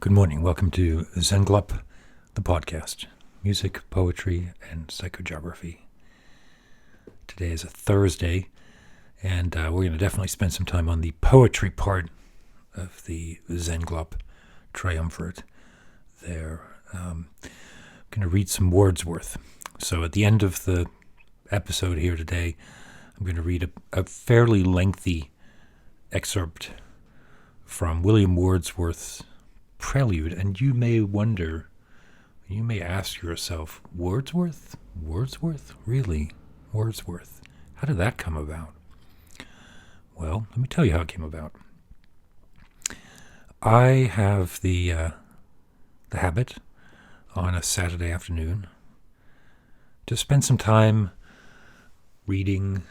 Good morning. Welcome to Zenglup, the podcast. Music, poetry, and psychogeography. Today is a Thursday, and we're going to definitely spend some time on the poetry part of the Zenglup triumvirate there. I'm going to read some Wordsworth. So at the end of the episode here today, I'm going to read a fairly lengthy excerpt from William Wordsworth's Prelude, and you may wonder, you may ask yourself, Wordsworth? Really? Wordsworth? How did that come about? Well, let me tell you how it came about. I have the habit on a Saturday afternoon to spend some time reading,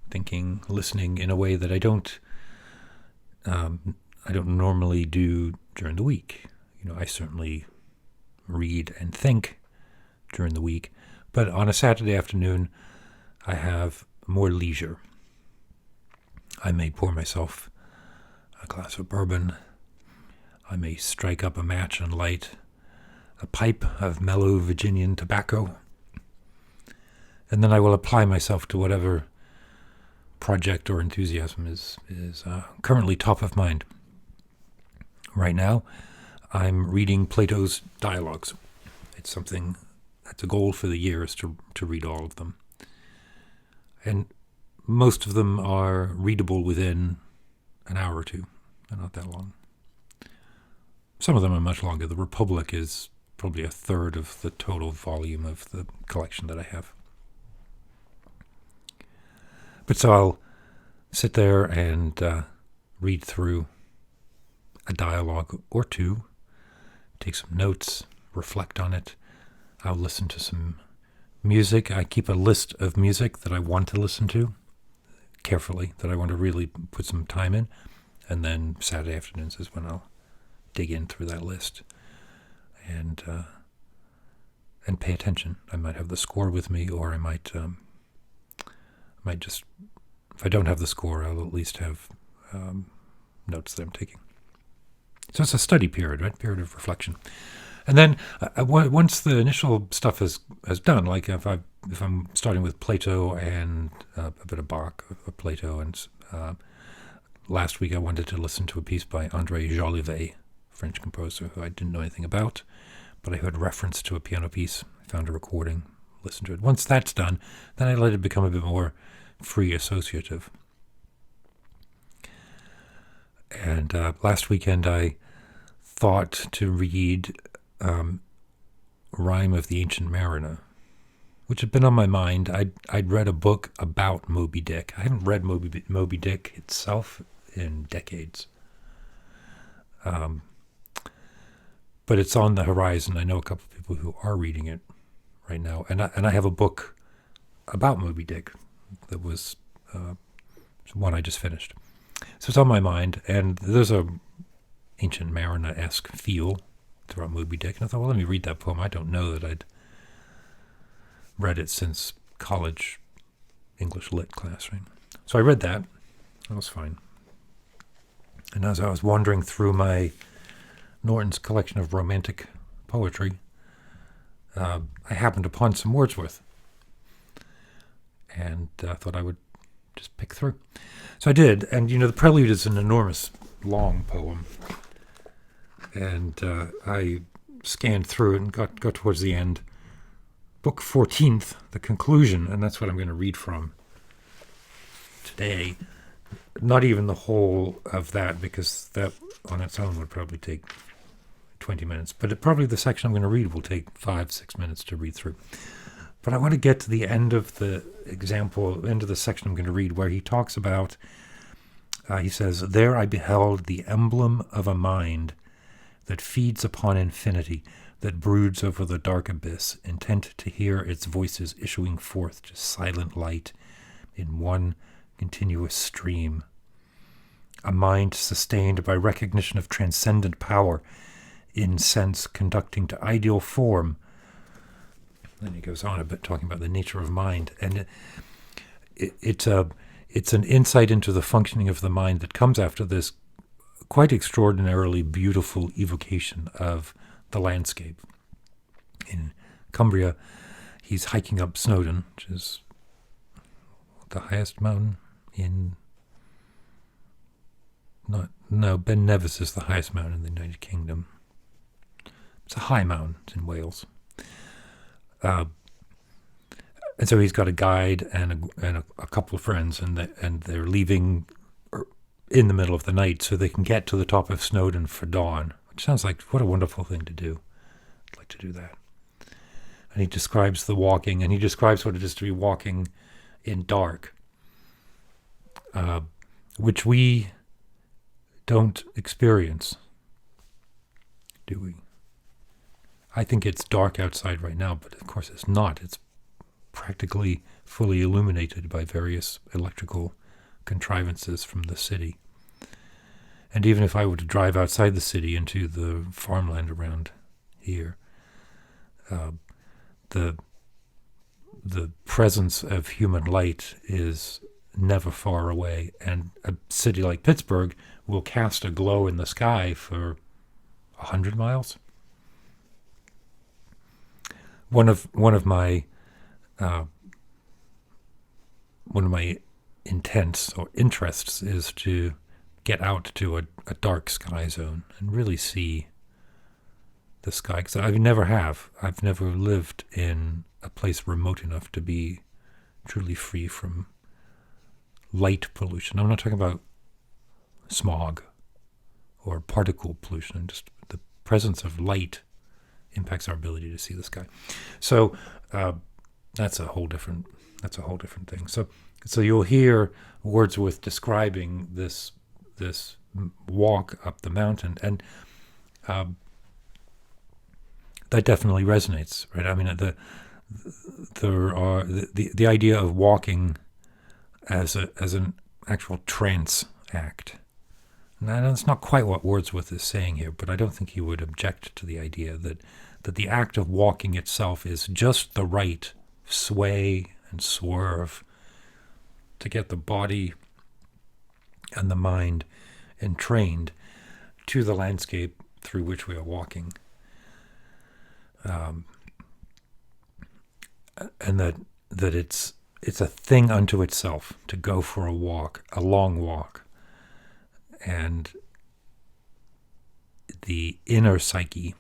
thinking, listening in a way that I don't normally do during the week. I certainly read and think during the week, but on a Saturday afternoon, I have more leisure. I may pour myself a glass of bourbon. I may strike up a match and light a pipe of mellow Virginian tobacco, and then I will apply myself to whatever project or enthusiasm is currently top of mind. Right now, I'm reading Plato's dialogues. It's something that's a goal for the year, is to read all of them. And most of them are readable within an hour or two. They're not that long. Some of them are much longer. The Republic is probably a third of the total volume of the collection that I have. But so I'll sit there and read through a dialogue or two, take some notes, reflect on it. I'll listen to some music. I keep a list of music that I want to listen to carefully, that I want to really put some time in. And then Saturday afternoons is when I'll dig in through that list and pay attention. I might have the score with me, or I might just, if I don't have the score, I'll at least have notes that I'm taking. So it's a study period, right? Period of reflection. And then once the initial stuff is done, like if I'm starting with Plato and a bit of Bach, of Plato, and last week I wanted to listen to a piece by André Jolivet, French composer who I didn't know anything about, but I heard reference to a piano piece. I found a recording, listened to it. Once that's done, then I let it become a bit more free associative. And last weekend I thought to read Rime of the Ancient Mariner, which had been on my mind. I'd read a book about Moby Dick. I haven't read Moby Dick itself in decades. But it's on the horizon. I know a couple of people who are reading it right now. And I have a book about Moby Dick that was one I just finished. So it's on my mind, and there's a Ancient Mariner-esque feel throughout Moby Dick. And I thought, well, let me read that poem. I don't know that I'd read it since college English lit class, right? So I read that. That was fine. And as I was wandering through my Norton's collection of romantic poetry, I happened upon some Wordsworth. And I thought I would just pick through. So I did, and the Prelude is an enormous, long poem. And I scanned through it and got towards the end. Book 14th, the conclusion, and that's what I'm going to read from today. Not even the whole of that, because that on its own would probably take 20 minutes. But probably the section I'm going to read will take 5-6 minutes to read through. But I want to get to the end of the section I'm going to read, where he talks about, he says, "There I beheld the emblem of a mind that feeds upon infinity, that broods over the dark abyss, intent to hear its voices issuing forth to silent light in one continuous stream. A mind sustained by recognition of transcendent power, in sense conducting to ideal form." Then he goes on a bit talking about the nature of mind, and it's an insight into the functioning of the mind that comes after this quite extraordinarily beautiful evocation of the landscape. In Cumbria, he's hiking up Snowdon, which is the highest mountain in... Ben Nevis is the highest mountain in the United Kingdom. It's a high mountain. It's in Wales. And so he's got a guide and a couple of friends, and they're leaving in the middle of the night so they can get to the top of Snowdon for dawn, which sounds like what a wonderful thing to do. I'd like to do that. And he describes the walking, and he describes what it is to be walking in dark, which we don't experience, do we? I think it's dark outside right now, but of course it's not. It's practically fully illuminated by various electrical contrivances from the city. And even if I were to drive outside the city into the farmland around here, the presence of human light is never far away, and a city like Pittsburgh will cast a glow in the sky for 100 miles. One of my intents or interests is to get out to a dark sky zone and really see the sky, because I've never lived in a place remote enough to be truly free from light pollution. I'm not talking about smog or particle pollution. Just the presence of light impacts our ability to see the sky. So that's a whole different thing. So you'll hear Wordsworth describing this walk up the mountain, and that definitely resonates, right? I mean, the idea of walking as an actual trance act. And that's not quite what Wordsworth is saying here, but I don't think he would object to the idea that the act of walking itself is just the right sway and swerve to get the body and the mind entrained to the landscape through which we are walking. And that it's a thing unto itself to go for a walk, a long walk. And the inner psyche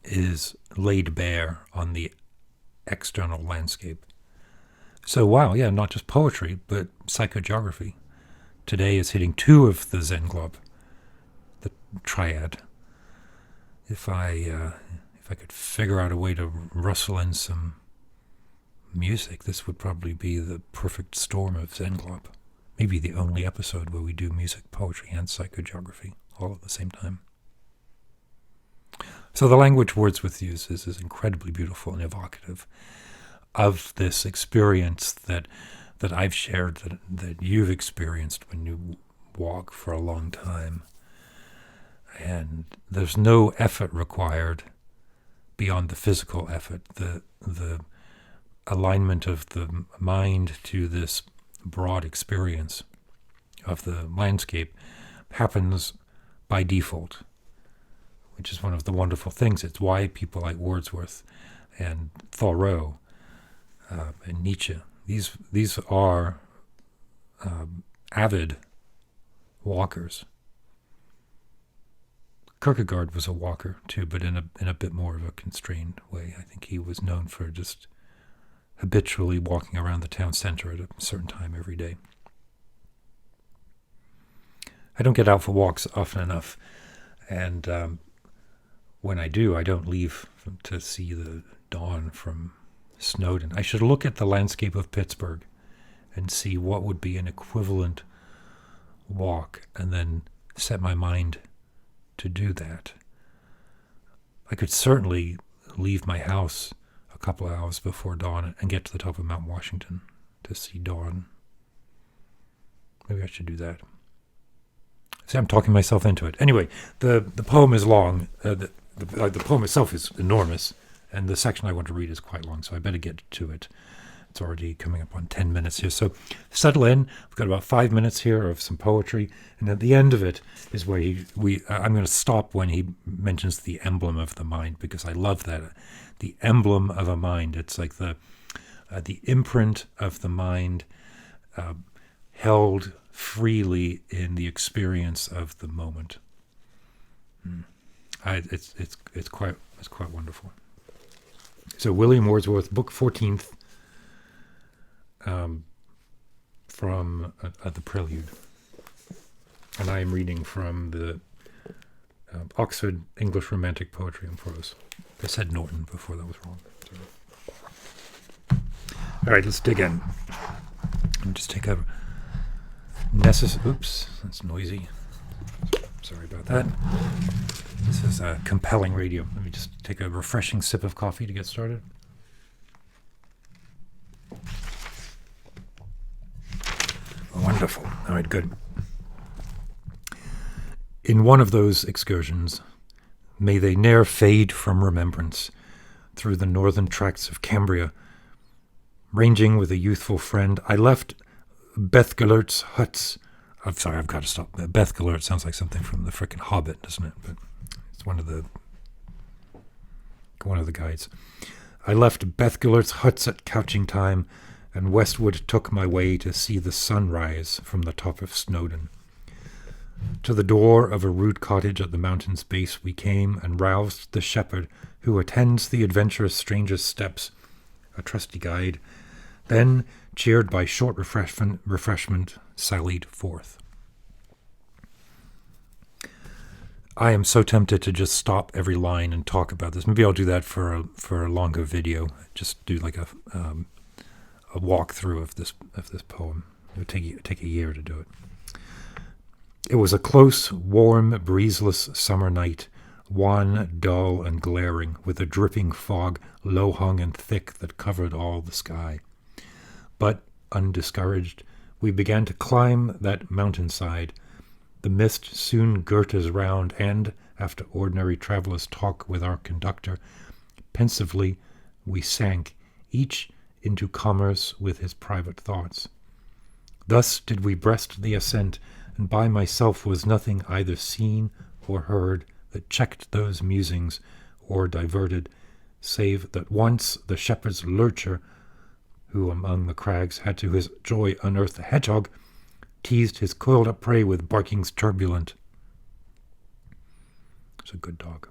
is laid bare on the external landscape. So, wow, yeah, not just poetry, but psychogeography. Today is hitting 2 of the Zen Club, the triad. If I could figure out a way to rustle in some music, this would probably be the perfect storm of Zen Club. Maybe the only episode where we do music, poetry, and psychogeography all at the same time. So the language Wordsworth uses is incredibly beautiful and evocative of this experience that I've shared, that you've experienced when you walk for a long time. And there's no effort required beyond the physical effort. The alignment of the mind to this broad experience of the landscape happens by default, which is one of the wonderful things. It's why people like Wordsworth and Thoreau and Nietzsche, these are avid walkers. Kierkegaard was a walker too, but in a bit more of a constrained way. I think he was known for just habitually walking around the town center at a certain time every day. I don't get out for walks often enough, and when I do, I don't leave to see the dawn from Snowdon. I should look at the landscape of Pittsburgh and see what would be an equivalent walk, and then set my mind to do that. I could certainly leave my house a couple of hours before dawn and get to the top of Mount Washington to see dawn. Maybe I should do that. See, I'm talking myself into it. Anyway, the poem is long. The poem itself is enormous, and the section I want to read is quite long, so I better get to it. It's already coming up on 10 minutes here. So settle in. We've got about 5 minutes here of some poetry. And at the end of it is where I'm going to stop when he mentions the emblem of the mind, because I love that. The emblem of a mind. It's like the imprint of the mind held freely in the experience of the moment. It's quite wonderful. So William Wordsworth, book 14th, from The Prelude. And I am reading from the Oxford English Romantic Poetry and Prose. I said Norton before, that was wrong. All right, let's dig in. And just take a oops, that's noisy. Sorry about that. This is a compelling radio. Let me just take a refreshing sip of coffee to get started. Wonderful. All right, good. In one of those excursions, may they ne'er fade from remembrance, through the northern tracts of Cambria, ranging with a youthful friend, I left Bethgelert's huts. I'm sorry, I've got to stop. Bethgelert sounds like something from the frickin' Hobbit, doesn't it? But it's one of the guides. I left Bethgelert's huts at couching time, and westward took my way to see the sun rise from the top of Snowdon. To the door of a rude cottage at the mountain's base we came, and roused the shepherd who attends the adventurous stranger's steps, a trusty guide, then, cheered by short refreshment, sallied forth. I am so tempted to just stop every line and talk about this. Maybe I'll do that for a longer video. Just do like a walkthrough of this poem. It would take a year to do it. It was a close, warm, breezeless summer night, wan, dull, and glaring, with a dripping fog low hung and thick that covered all the sky. But, undiscouraged, we began to climb that mountainside. The mist soon girt us round, and, after ordinary travellers' talk with our conductor, pensively we sank, each into commerce with his private thoughts. Thus did we breast the ascent, and by myself was nothing either seen or heard that checked those musings or diverted, save that once the shepherd's lurcher, who among the crags had to his joy unearthed a hedgehog, teased his coiled-up prey with barkings turbulent. It's a good dog.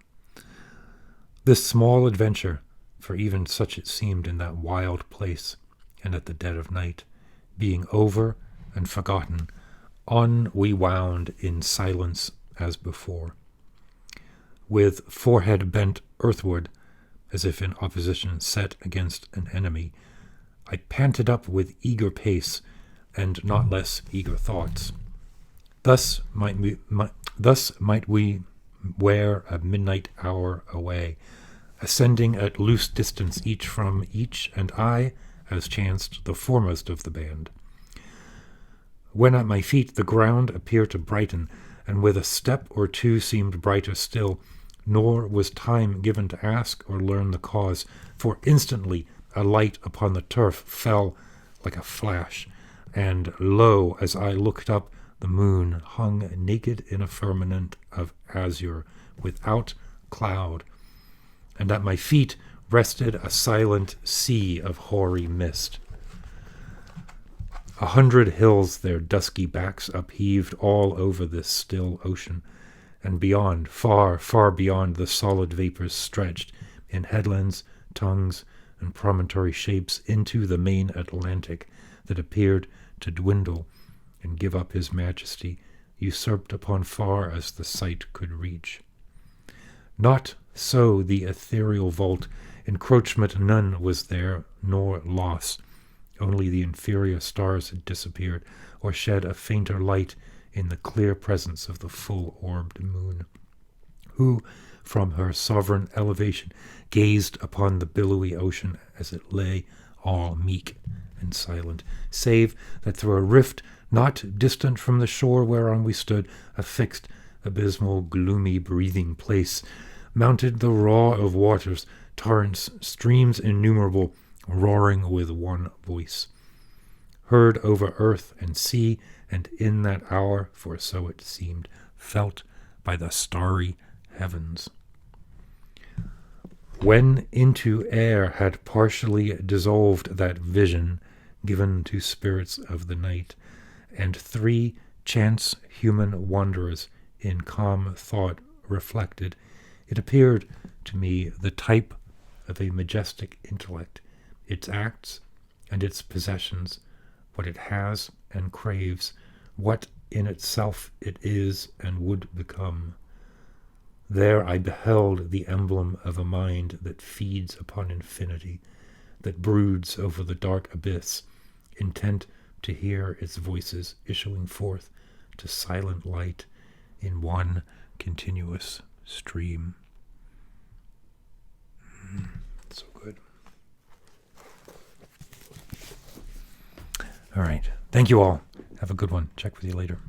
This small adventure, for even such it seemed in that wild place, and at the dead of night, being over and forgotten, on we wound in silence as before. With forehead bent earthward, as if in opposition set against an enemy, I panted up with eager pace, and not less eager thoughts. Thus might we wear a midnight hour away, ascending at loose distance each from each, and I, as chanced, the foremost of the band. When at my feet the ground appeared to brighten, and with a step or two seemed brighter still, nor was time given to ask or learn the cause, for instantly a light upon the turf fell like a flash, and lo, as I looked up, the moon hung naked in a firmament of azure, without cloud, and at my feet rested a silent sea of hoary mist. 100 hills their dusky backs upheaved all over this still ocean, and beyond, far, far beyond, the solid vapors stretched in headlands, tongues, and promontory shapes into the main Atlantic that appeared to dwindle and give up his majesty, usurped upon far as the sight could reach. Not so the ethereal vault, encroachment none was there, nor loss. Only the inferior stars had disappeared, or shed a fainter light in the clear presence of the full-orbed moon, who, from her sovereign elevation, gazed upon the billowy ocean as it lay all meek and silent, save that through a rift not distant from the shore whereon we stood, a fixed, abysmal, gloomy breathing place, mounted the roar of waters, torrents, streams innumerable, roaring with one voice, heard over earth and sea, and in that hour, for so it seemed, felt by the starry heavens. When into air had partially dissolved that vision given to spirits of the night, and three chance human wanderers in calm thought reflected, it appeared to me the type of a majestic intellect, its acts and its possessions, what it has and craves, what in itself it is and would become. There I beheld the emblem of a mind that feeds upon infinity, that broods over the dark abyss, intent to hear its voices issuing forth to silent light in one continuous stream. So good. All right. Thank you all. Have a good one. Check with you later.